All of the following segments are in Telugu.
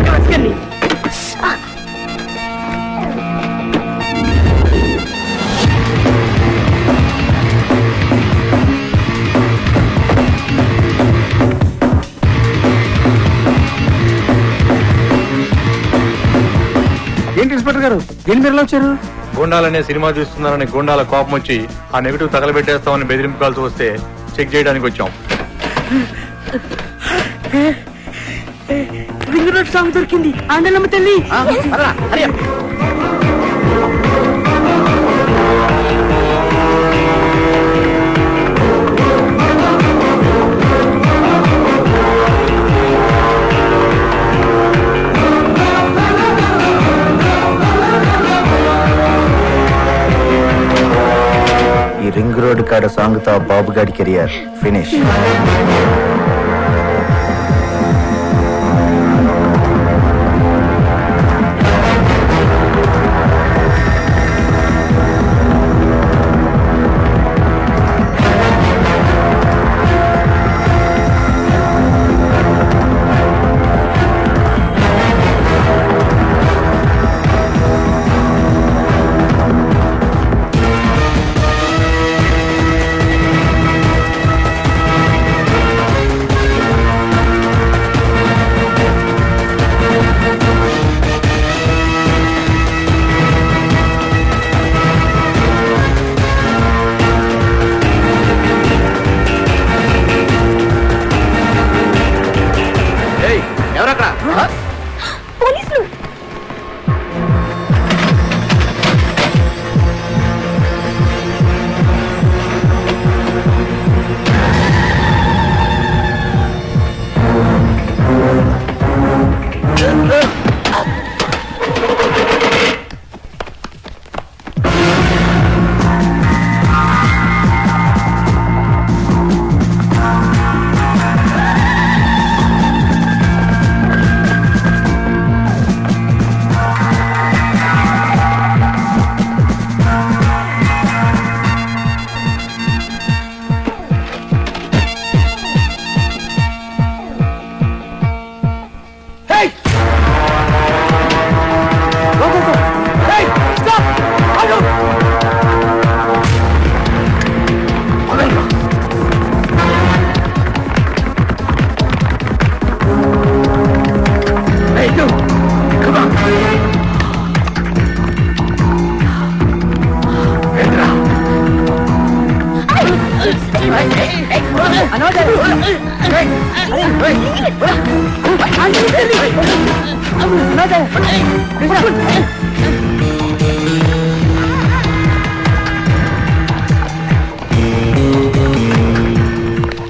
వెతకండి. ఏంటి ఇన్స్పెక్టర్ గారు ఏం మీరు వచ్చారు? గుండాలనే సినిమా చూస్తున్నారని గుండాల కోపం వచ్చి ఆ నెగిటివ్ తగలబెట్టేస్తామని బెదిరింపు కాల్సి వస్తే చెక్ చేయడానికి వచ్చాం. రింగ్ రోడ్ సాంగ్ దొరికింది. ఆండలమ్మ తల్లి. ఈ రింగ్ రోడ్ కాడ సాంగ్ తో బాబు గారి కెరియర్ ఫినిష్.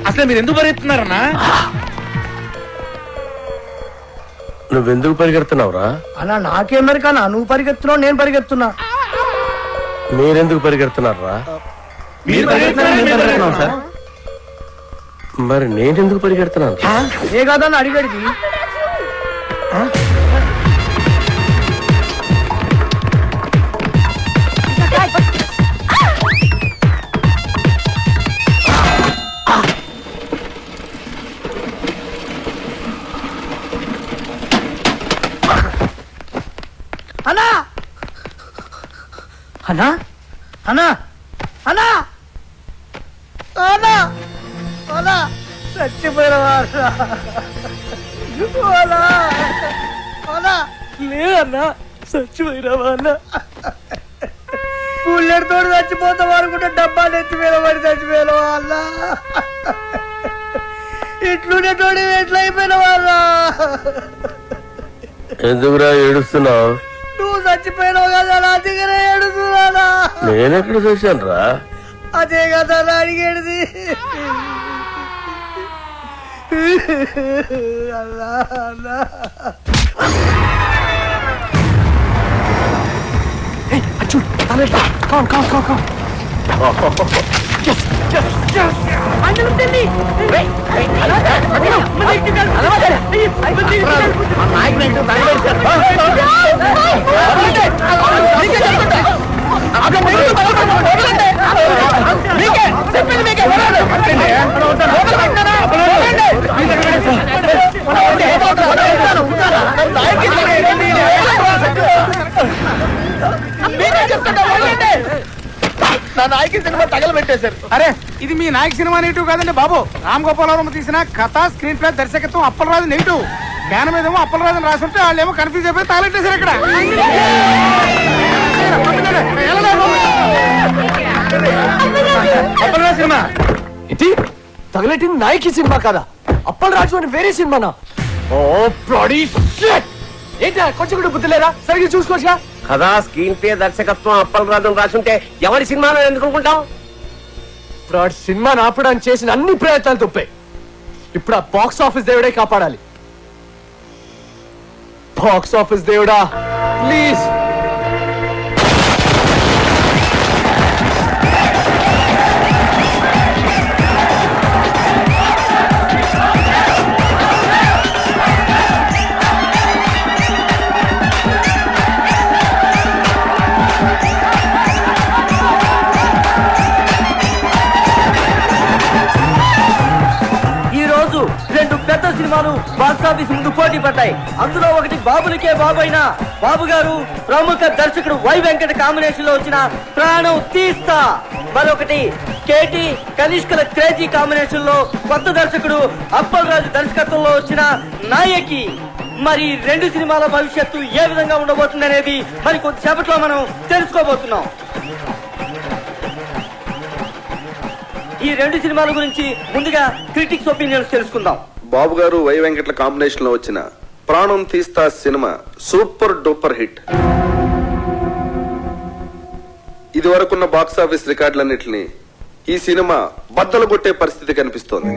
అసలు మీరు ఎందుకు పరిగెత్తున్నారన్నా? నువ్వెందుకు పరిగెడుతున్నావురా? అలా నాకేమరికన్నా, నువ్వు పరిగెత్తున్నావు నేను పరిగెత్తున్నా. మీరెందుకు పరిగెడుతున్నారా? మరి నేనెందుకు పరిగెడుతున్నాను? ఏ కాదన్న అడిగడికి. అన్నా అన్నా అన్నా అన్నా అన్నా అన్నా చచ్చిపోయినవారా? లేదన్నా చచ్చిపోయినవా అన్న? పుల్లెడితో చచ్చిపోతాం అనుకుంటే డబ్బాలు ఎత్తి మీద పడి చచ్చిపోయినవా అన్న? ఇట్లుండేటోడి ఎట్లా అయిపోయినవారా? ఎందుకురా ఏడుస్తున్నావు? నువ్వు చచ్చిపోయినావు కదా నా దగ్గర ఏడుస్తున్నానా? నేనెక్కడ చూశాను రా? అదే కదా నా అడిగేది. అల్లా అల్లా చూడు నా నాయకి సినిమా తగలబెట్టేశారు. అరే ఇది మీ నాయక సినిమా నెగిటివ్ కాదండి బాబు. రామ్ గోపాలవరం తీసిన కథ, స్క్రీన్ ప్లే, దర్శకత్వం అప్పలరాజు నెగిటివ్. జ్ఞానం మీదేమో అప్పలరాజు రాసుంటే వాళ్ళు ఏమో కన్ఫ్యూజ్ అయిపోయి తాగలెట్టేశారు ఇక్కడ. అప్పలరాజు సినిమా ఇది తగలెట్టింది నాయకి సినిమా కదా, అప్పలరాజు అని వేరే సినిమానా? ఓ బ్లడీ షిట్! ఏంటి కొంచెం కూడా బుద్ధి లేదా? సరిగ్గా చూసుకోవచ్చుగా. కదా స్క్రీన్ ప్లే, దర్శకత్వం అప్పలరాజు రాసుంటే ఎవరి సినిమాలో ఎందుకు అనుకుంటాం? ఇప్పుడు ఆ సినిమాని ఆపడానికి చేసిన అన్ని ప్రయత్నాలు తప్పాయి. ఇప్పుడు ఆ బాక్స్ ఆఫీస్ దేవుడే కాపాడాలి. బాక్స్ ఆఫీస్ దేవుడా ప్లీజ్. రెండు పెద్ద సినిమాలు బాక్స్ ఆఫీస్ ముందు పోటీ పడ్డాయి. అందులో ఒకటి బాబులకే బాబు అయిన బాబు గారు ప్రముఖ దర్శకుడు వై వెంకట కాంబినేషన్ లో వచ్చిన ప్రాణం తీస్తా, మరొకటి కేటీ కనిష్కల క్రేజీ కాంబినేషన్ లో కొత్త దర్శకుడు అప్పలరాజు దర్శకత్వంలో వచ్చిన నాయకి. మరి రెండు సినిమాల భవిష్యత్తు ఏ విధంగా ఉండబోతుంది అనేది మరి కొద్దిసేపట్లో మనం తెలుసుకోబోతున్నాం. ఈ రెండు సినిమాల గురించి ముందుగా క్రిటిక్స్ ఒపీనియన్స్ తెలుసుకుందాం. బాబు గారు వై వెంకట్ల కాంబినేషన్ లో వచ్చిన ప్రాణం తీస్తా సినిమా సూపర్ డూపర్ హిట్. ఇది వరకున్న బాక్స్ ఆఫీస్ రికార్డులన్నింటినీ ఈ సినిమా బద్దలు కొట్టే పరిస్థితి కనిపిస్తోంది.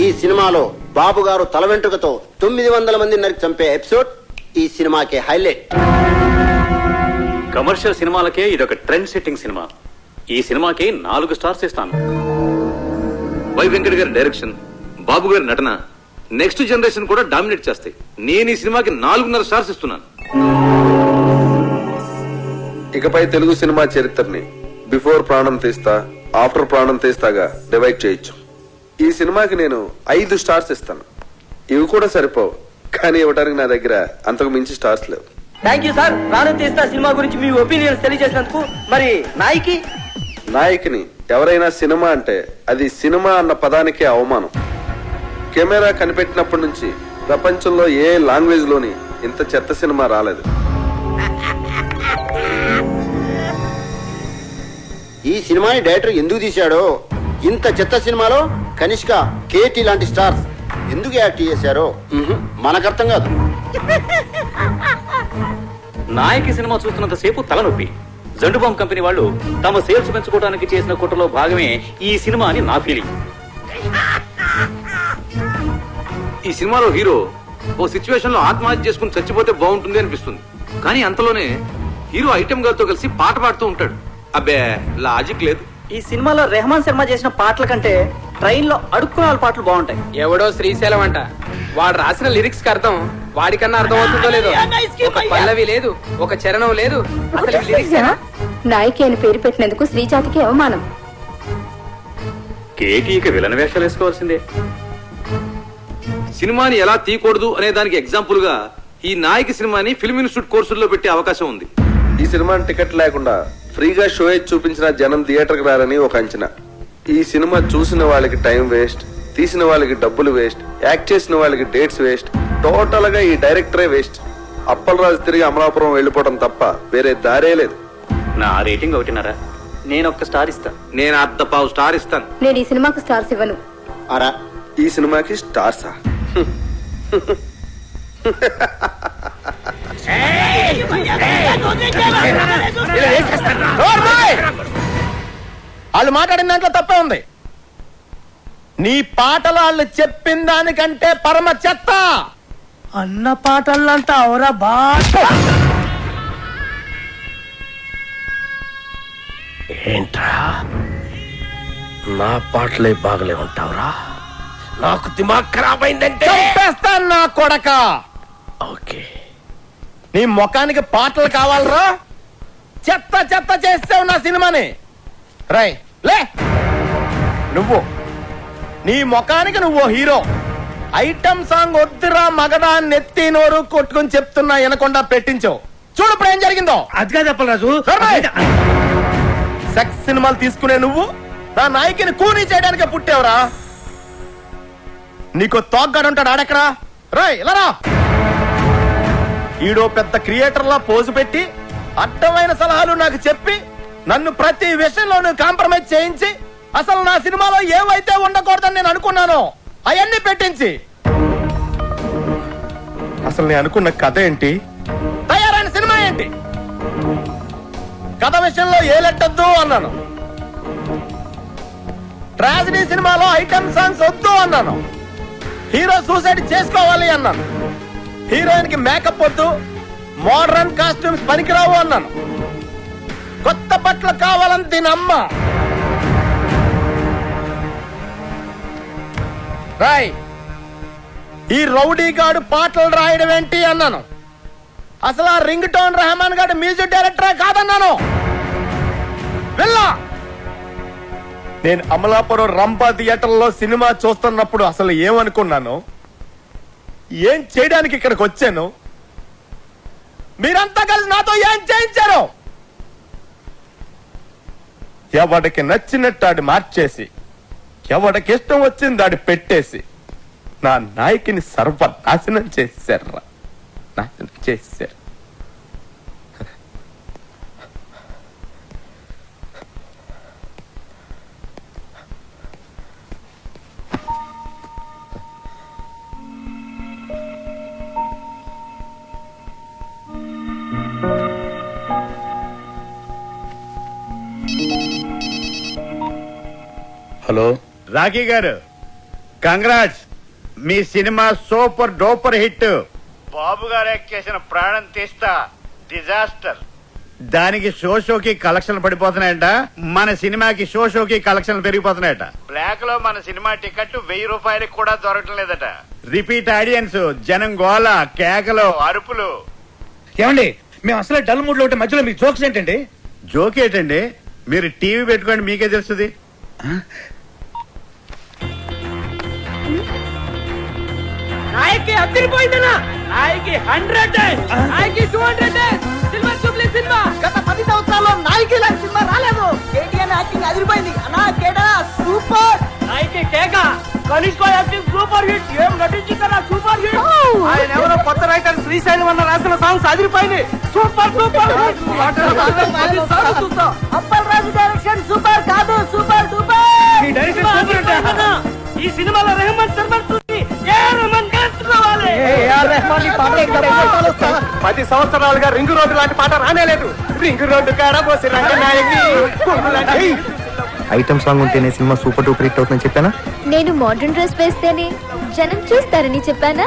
ఈ సినిమాలో బాబు గారు తల వెంట్రుకతో 900 మంది నరికి చంపే ఎపిసోడ్ ఈ సినిమాకి హైలైట్. కమర్షియల్ సినిమాలకే ఇదొక ట్రెండ్ సెట్టింగ్ సినిమా. ఈ సినిమాకి 4 స్టార్స్ ఇస్తాను. వై వెంకట్ గారి డైరెక్షన్, బాబు గారి నటన నెక్స్ట్ జనరేషన్ కూడా డామినేట్ చేస్తాయి. నేను ఈ సినిమాకి 4.5 స్టార్స్ ఇస్తున్నాను. ఇకపై తెలుగు సినిమా చరిత్రని బిఫోర్ ప్రాణం తీస్తా, ఆఫ్టర్ ప్రాణం తీస్తాగా డివైడ్ చేయొచ్చు. ఈ సినిమాకి నేను 5 స్టార్స్ ఇస్తాను. ఇవి కూడా సరిపోవు, కానీ ఇవ్వడానికి నా దగ్గర అంతకు మించి స్టార్స్ లేవు. Thank you sir. ప్రాణం తీస్తా సినిమా గురించి మీ ఒపీనియన్స్ తెలియజేసినందుకు. మరి నాయకిని ఎవరైనా సినిమా అంటే అది సినిమా అన్న పదానికే అవమానం. కెమెరా కనిపెట్టినప్పటి నుంచి ప్రపంచంలో ఏ లాంగ్వేజ్ లోని ఇంత చెత్త సినిమా రాలేదు. ఈ సినిమాని డైరెక్టర్ ఎందుకు తీశాడో, ఇంత చెత్త సినిమాలో కనిష్క, కేటీ లాంటి స్టార్స్ ఎందుకు యాక్ట్ చేశారో మనకు అర్థం కాదు. నాయకి సినిమా చూస్తున్నంత సేపు తలనొప్పి. జండుబామ్ కంపెనీ వాళ్ళు తమ సేల్స్ పెంచుకోవడానికి చేసిన కుట్రలో భాగమే ఈ సినిమా అని నా ఫీలింగ్. ఈ సినిమాలో హీరో ఓ సిచ్యువేషన్ లో ఆత్మహత్య చేసుకుని చచ్చిపోతే బాగుంటుంది అనిపిస్తుంది. కానీ అంతలోనే హీరో ఐటమ్ గారితో కలిసి పాట పాడుతూ ఉంటాడు. అబ్బే లాజిక్ లేదు. ఈ సినిమాలో రెహమాన్ శర్మ చేసిన పాటల కంటే ట్రైన్ లో అడుక్కునే పాటలు బాగుంటాయి. ఎవడో శ్రీశైలం అంట, వాడు రాసిన లిరిక్స్ కి అర్థం వాడికన్నా అర్థం అవుతుందో లేదో. ఒక పల్లవి లేదు, ఒక చరణం లేదు. అసలు లిరిక్స్ నాయకి అని పేరు పెట్టినందుకు శ్రీజాతికి అవమానం. కేటీకి విలన్ వేషాలు వేసుకోవాల్సిందే. సినిమాని ఎలా తీయకూడదు అనే దానికి ఎగ్జాంపుల్ గా ఈ నాయకి సినిమాని ఫిల్మ్ ఇన్స్టిట్యూట్ కోర్సుల్లో పెట్టే అవకాశం ఉంది. ఈ సినిమాని టికెట్ లేకుండా ఫ్రీగా షో చూపించిన జనం థియేటర్ కి రారని ఒక అంచనా. ఈ సినిమా చూసిన వాళ్ళకి టైం వేస్ట్, తీసిన వాళ్ళకి డబ్బులు వేస్ట్, యాక్ట్ చేసిన వాళ్ళకి డేట్స్ వేస్ట్, టోటల్ గా ఈ డైరెక్టరే వేస్ట్. అప్పలరాజు తిరిగి అమలాపురం వెళ్ళిపోవడం తప్ప వేరే దారే లేదు. నా రేటింగ్ 1.5. నేను 1 స్టార్ ఇస్తాను. నేను 1/2 స్టార్ ఇస్తాను. నేను ఈ సినిమాకు స్టార్స్ ఇవ్వను. అరా ఈ సినిమాకి స్టార్సా? వాళ్ళు మాట్లాడిన దాంట్లో తప్పే ఉంది. నీ పాటలు వాళ్ళు చెప్పిన దానికంటే పరమ చెత్త. అన్న పాటలంతా అవరా బాట. ఏంట్రా నా పాటలే బాగలే ఉంటావురా? నాకు దిమాగ్ ఖరాబ్ అయిందంటే చంపేస్తాను నా కొడక. ఓకే, నీ ముఖానికి పాటలు కావాలరా? చెత్త చెత్త చేస్తావు నా సినిమాని. రై లే, నువ్వు నీ ముఖానికి నువ్వు హీరో. ఐటమ్ సాంగ్ వద్దురా మగదా నెత్తి నోరు కొట్టుకుని చెప్తున్నా వినకుండా పెట్టించావు. చూడు ఇప్పుడు ఏం జరిగిందో. అది కాదు అప్పలరాజు. సెక్స్ సినిమాలు తీసుకునే నువ్వు నా నాయకిని కూనీ చేయడానికే పుట్టావురా. నీకు తోగ్గాడుంటాడు ఆడెక్కడా? రాయ్ ఇలా రా. ఈడో పెద్ద క్రియేటర్ లా పోజు పెట్టి అడ్డమైన సలహాలు నాకు చెప్పి నన్ను ప్రతి విషయంలోనూ కాంప్రమైజ్ చేయించి అసలు నా సినిమాలో ఏవైతే ఉండకూడదని నేను అనుకున్నానో అవన్నీ పెట్టించి అసలు నేను అనుకున్న కథ ఏంటి, తయారైన సినిమా ఏంటి? కథ విషయంలో ఏ లెట్టద్దు అన్నాను. ట్రాజడీ సినిమాలో ఐటమ్ సాంగ్స్ వద్దు అన్నాను. హీరో సూసైడ్ చేసుకోవాలి అన్నాను. హీరోయిన్ కి మేకప్ వద్దు, మోడర్న్ కాస్ట్యూమ్స్ పనికిరావు అన్నాను. కొత్త బట్టలు కావాలని దీని అమ్మ. రాయ్ ఈ రౌడీ గాడు పాటలు రాయడం ఏంటి అన్నాను. అసలు ఆ రింగ్ టోన్ రెహమాన్ గాడు మ్యూజిక్ డైరెక్టరే కాదన్నాను. వెళ్ళా నేను అమలాపురం రంపా థియేటర్లో సినిమా చూస్తున్నప్పుడు అసలు ఏమనుకున్నాను, ఏం చేయడానికి ఇక్కడికి వచ్చాను, మీరంతా కలిసి నాతో ఏం చేయించారు? ఎవడికి నచ్చినట్టు ఆడి మార్చేసి ఎవడికి ఇష్టం వచ్చింది ఆడి పెట్టేసి నా నాయకిని సర్వనాశనం చేశారా, నాశనం చేశారు. హలో రాఖీ గారు, కంగ్రాట్స్. మీ సినిమా సూపర్ డూపర్ హిట్. బాబు గారు యాక్ట్ చేసిన ప్రాణం తీస్తా డిజాస్టర్. దానికి షోకి కలెక్షన్లు పడిపోతున్నాయంట. మన సినిమాకి షోకి కలెక్షన్లు పెరిగిపోతున్నాయట. బ్లాక్ లో మన సినిమా టికెట్ 1000 రూపాయలకి కూడా దొరకటం లేదట. రిపీట్ ఆడియన్స్, జనం గోల, కేకలు, అరుపులు. ఏమండి, మేము అసలు డల్ మూడ్ లో ఉంటే మధ్యలో మీ జోక్స్ ఏంటండి? జోక్ ఏంటండి? మీరు టీవీ పెట్టుకోండి, మీకే తెలుస్తుంది. నాయకి అదిరిపోయిందనా, నాయకి 100, నాయకి 200, సిల్వర్ జూబ్లీ సినిమా. గత 10 సంవత్సరాల్లో నాయకి లాంటి సినిమా రాలేదు. కేటీఆర్ యాక్టింగ్ అదిరిపోయింది అన్నా. కేడా సూపర్. నాయకి కేక కనిష్క యాక్టింగ్ సూపర్ హిట్. ఏం నటించిందన్నా, సూపర్ హిట్. ఆయన ఎవరో కొత్త రైటర్ శ్రీశైలం అన్న రాసిన సాంగ్స్ అదిరిపోయింది. Super super. Appal Raju direction super కాదు, సూపర్ డూపర్. ఈ డైరెక్షన్ సూపర్. ఈ సినిమాలో రెహమాన్ సర్వర్ చూసి ఏ రెహమాన్ కావాలి. 10 సంవత్సరాలుగా రింగ్ రోడ్డు లాంటి పాట రానేలేదు. రింగ్ రోడ్డు కాడ పోసి రంగనాయకి. ఐటమ్ సాంగ్ ఉంటేనే సినిమా సూపర్ డూపర్ హిట్ అవుతుందని చెప్పానా? నేను మోడర్న్ డ్రెస్ వేస్తేనే జనం చూస్తారని చెప్పానా?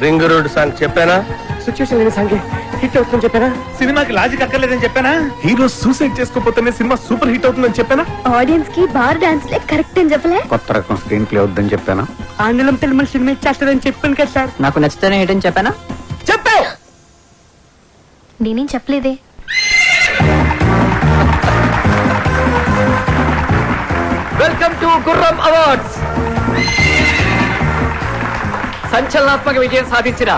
రింగ్ రోడ్ సాంగ్ చెప్పానా? సిచ్యువేషన్ లేని సాంగ్ హిట్ అవుతుందని చెప్పానా? సినిమాకి లాజిక్ అక్కర్లేదని చెప్పానా? హీరో సూసైడ్ చేసుకోపోతేనే సినిమా సూపర్ హిట్ అవుతుందని చెప్పానా? ఆడియన్స్ కి బార్ డాన్స్ లే కరెక్ట్ అని చెప్పలే? కొత్త రకం స్క్రీన్ ప్లే వద్దని చెప్పానా? ఆంగ్లం తెలుగు సినిమా ఇచ్చేస్తారని చెప్పాను కదా సార్. నాకు నచ్చితేనే ఏంటని చెప్పానా? చెప్పావు. నేనేం చెప్పలేదే. వెల్కమ్ టు గుర్రం అవార్డ్స్. సంచలనాత్మక విజయం సాధించిన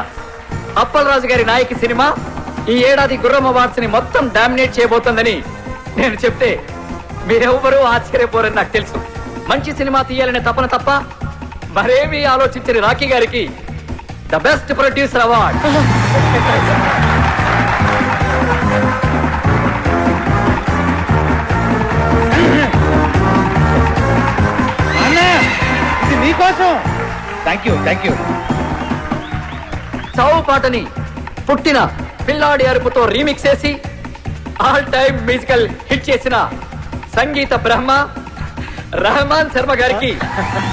అప్పలరాజు గారి నాయకి సినిమా ఈ ఏడాది గుర్రం అవార్డ్స్ ని మొత్తం డామినేట్ చేయబోతోందని నేను చెప్తే మీరెవ్వరూ ఆశ్చర్యపోరని నాకు తెలుసు. మంచి సినిమా తీయాలనే తపన తప్ప మరేమీ ఆలోచించని రాఖీ గారికి ద బెస్ట్ ప్రొడ్యూసర్ అవార్డ్. నీకోసం. Thank you. చావు పాటని పుట్టిన పిల్లాడి అరుపుతో రీమిక్స్ చేసి ఆల్ టైమ్ మ్యూజికల్ హిట్ చేసిన సంగీత బ్రహ్మ రెహమాన్ శర్మ గారికి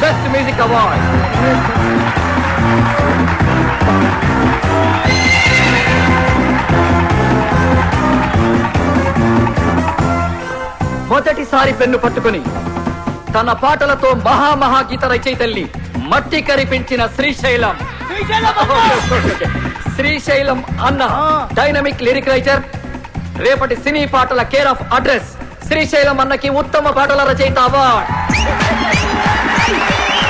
బెస్ట్ మ్యూజిక్ అవార్డ్. మొదటిసారి పెన్ను పట్టుకుని తన పాటలతో మహాగీత రచయితల్ని మట్టి కరిపించిన శ్రీశైలం అన్న డైనమిక్ లిరిక్ రైటర్, రేపటి సినీ పాటల కేర్ ఆఫ్ అడ్రస్ శ్రీశైలం అన్నకి ఉత్తమ పాటల రచయిత అవార్డ్.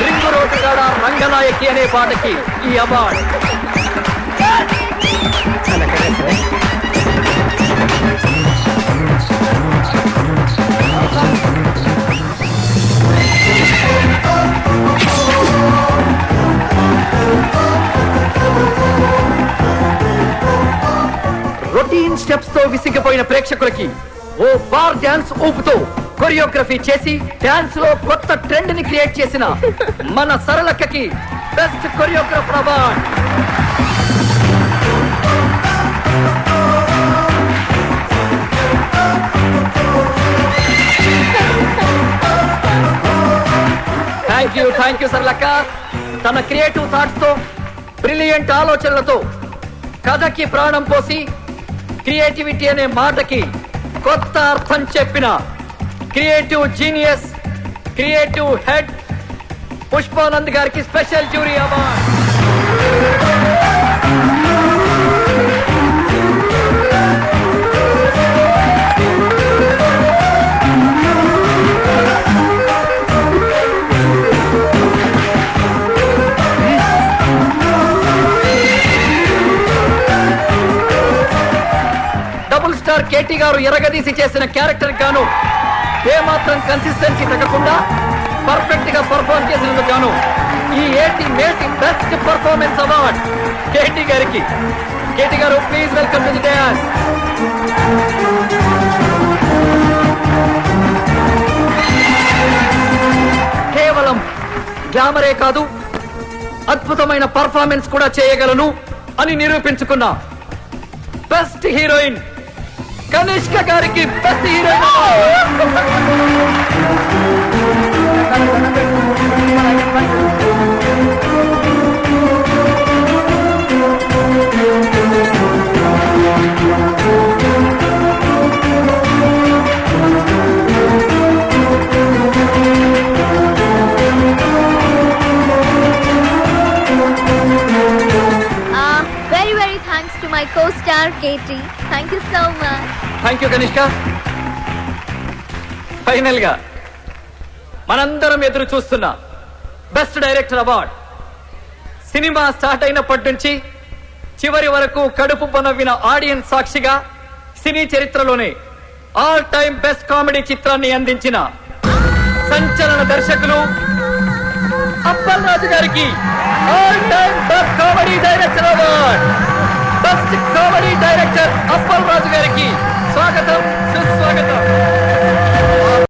రింగు రోడ్డు కాడ రంగనాయకి అనే పాటకి ఈ అవార్డ్. రొటీన్ స్టెప్స్ తో విసిగిపోయిన ప్రేక్షకులకి ఓ బార్ డాన్స్ ఊపుతో కొరియోగ్రఫీ చేసి డాన్స్ లో కొత్త ట్రెండ్ ని క్రియేట్ చేసిన మన సరళక్కకి best choreographer award. Thank you Saralakka. తన క్రియేటివ్ థాట్స్ తో బ్రిలియంట్ ఆలోచనలతో కథకి ప్రాణం పోసి క్రియేటివిటీ అనే మాటకి కొత్త అర్థం చెప్పిన creative genius, creative head Pushpanand గారికి special jury award. Double star KT గారు ఎరగదీసి చేసిన క్యారెక్టర్ గాను ఏమాత్రం కన్సిస్టెన్సీ తగ్గకుండా పర్ఫెక్ట్ గా పర్ఫార్మ్ చేసినందుకు గాను ఈ మేటి బెస్ట్ పర్ఫార్మెన్స్ అవార్డ్ కేటీ గారికి. కేటీ గారు please welcome to the dance. కేవలం గ్లామరే కాదు, అద్భుతమైన పర్ఫార్మెన్స్ కూడా చేయగలను అని నిరూపించుకున్నా బెస్ట్ హీరోయిన్ కనిష్క గారికి best heroine very thanks to my co-star Katie. Thank you so much. Thank you Kanishka. Final గా మనందరం ఎదురు చూస్తున్న best director award cinema start అయినప్పటి నుంచి చివరి వరకు కడుపు పనవ్విన ఆడియన్స్ సాక్షిగా సినీ చరిత్రలోనే ఆల్ టైమ్ బెస్ట్ కామెడీ చిత్రాన్ని అందించిన సంచలన దర్శకులు అప్పల్ రాజు గారికి all time best comedy director award. Best comedy director Appal Raju గారికి